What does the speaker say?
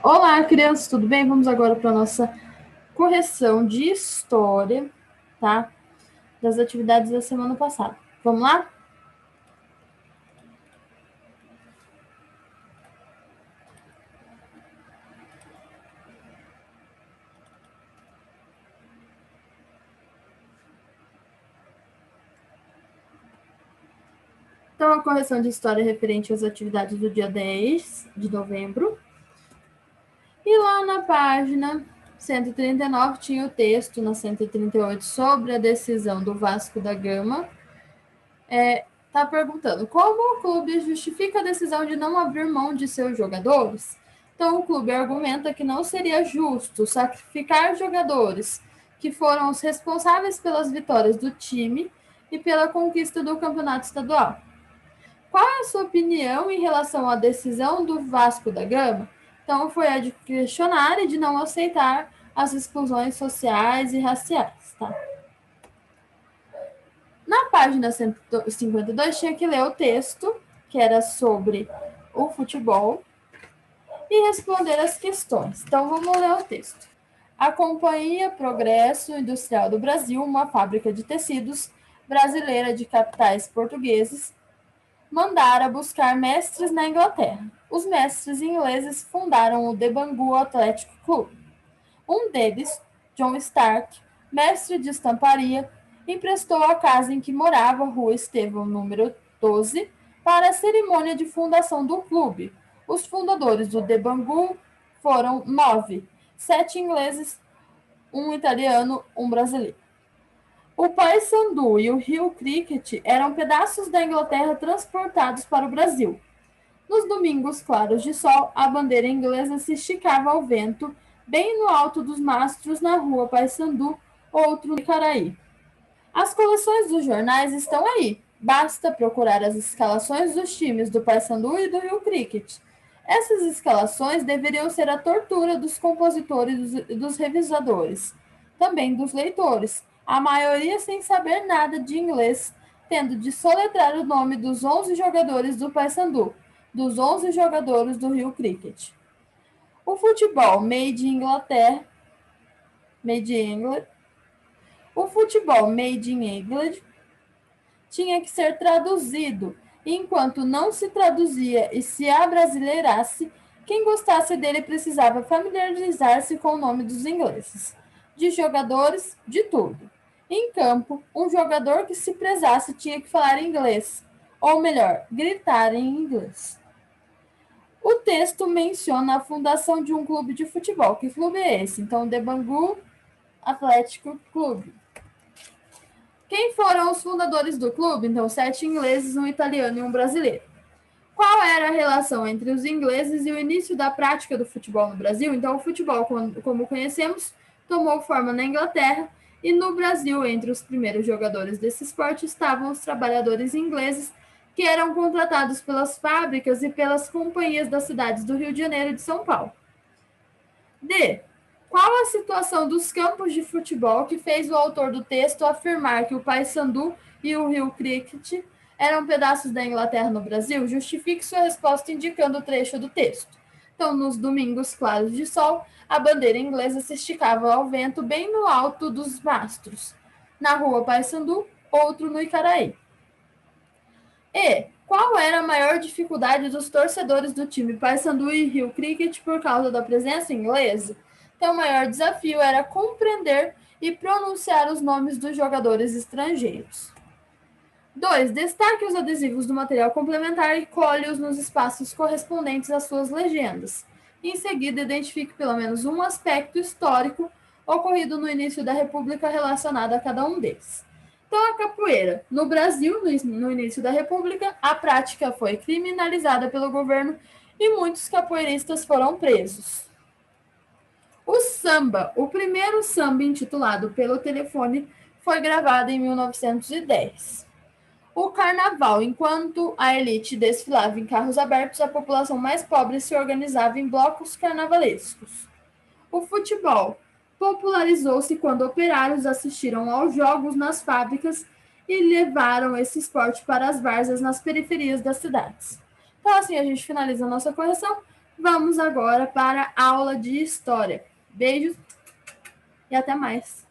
Olá, crianças, tudo bem? Vamos agora para a nossa correção de história, tá? Das atividades da semana passada. Vamos lá? Então, a correção de história é referente às atividades do dia 10 de novembro. E lá na página 139 tinha o texto, na 138, sobre a decisão do Vasco da Gama. Tá perguntando como o clube justifica a decisão de não abrir mão de seus jogadores? Então, o clube argumenta que não seria justo sacrificar jogadores que foram os responsáveis pelas vitórias do time e pela conquista do campeonato estadual. Qual é a sua opinião em relação à decisão do Vasco da Gama? Então, foi a de questionar e de não aceitar as exclusões sociais e raciais, tá? Na página 152 tinha que ler o texto, que era sobre o futebol, e responder as questões. Então, vamos ler o texto. A Companhia Progresso Industrial do Brasil, uma fábrica de tecidos brasileira de capitais portugueses, mandara buscar mestres na Inglaterra. Os mestres ingleses fundaram o The Bangu Athletic Club. Um deles, John Stark, mestre de estamparia, emprestou a casa em que morava, Rua Estevão, número 12, para a cerimônia de fundação do clube. Os fundadores do The Bangu foram 9, 7 ingleses, um italiano, um brasileiro. O Paysandu e o Rio Cricket eram pedaços da Inglaterra transportados para o Brasil. Nos domingos claros de sol, a bandeira inglesa se esticava ao vento, bem no alto dos mastros na rua Paysandu, outro no Icaraí. As coleções dos jornais estão aí. Basta procurar as escalações dos times do Paysandu e do Rio Cricket. Essas escalações deveriam ser a tortura dos compositores e dos revisadores, também dos leitores, a maioria sem saber nada de inglês, tendo de soletrar o nome dos 11 jogadores do Paysandu, dos 11 jogadores do Rio Cricket. O futebol made in Inglaterra, made in England, o futebol made in England tinha que ser traduzido, e enquanto não se traduzia e se abrasileirasse, quem gostasse dele precisava familiarizar-se com o nome dos ingleses. De jogadores, de tudo. Em campo, um jogador que se prezasse tinha que falar inglês, ou melhor, gritar em inglês. O texto menciona a fundação de um clube de futebol. Que clube é esse? Então, The Bangu Atlético Clube. Quem foram os fundadores do clube? Então, 7 ingleses, um italiano e um brasileiro. Qual era a relação entre os ingleses e o início da prática do futebol no Brasil? Então, o futebol, como conhecemos, tomou forma na Inglaterra e no Brasil, entre os primeiros jogadores desse esporte, estavam os trabalhadores ingleses que eram contratados pelas fábricas e pelas companhias das cidades do Rio de Janeiro e de São Paulo. D. Qual a situação dos campos de futebol que fez o autor do texto afirmar que o Paysandu e o Rio Cricket eram pedaços da Inglaterra no Brasil? Justifique sua resposta indicando o trecho do texto. Então, nos domingos claros de sol, a bandeira inglesa se esticava ao vento bem no alto dos mastros. Na rua Paysandu, outro no Icaraí. E qual era a maior dificuldade dos torcedores do time Paysandu e Rio Cricket por causa da presença inglesa? Então, o maior desafio era compreender e pronunciar os nomes dos jogadores estrangeiros. 2. Destaque os adesivos do material complementar e colhe-os nos espaços correspondentes às suas legendas. Em seguida, identifique pelo menos um aspecto histórico ocorrido no início da República relacionado a cada um deles. Então, a capoeira. No Brasil, no início da República, a prática foi criminalizada pelo governo e muitos capoeiristas foram presos. O samba. O primeiro samba intitulado Pelo Telefone foi gravado em 1910. O carnaval. Enquanto a elite desfilava em carros abertos, a população mais pobre se organizava em blocos carnavalescos. O futebol popularizou-se quando operários assistiram aos jogos nas fábricas e levaram esse esporte para as várzeas nas periferias das cidades. Então, assim, a gente finaliza a nossa correção. Vamos agora para a aula de história. Beijos e até mais!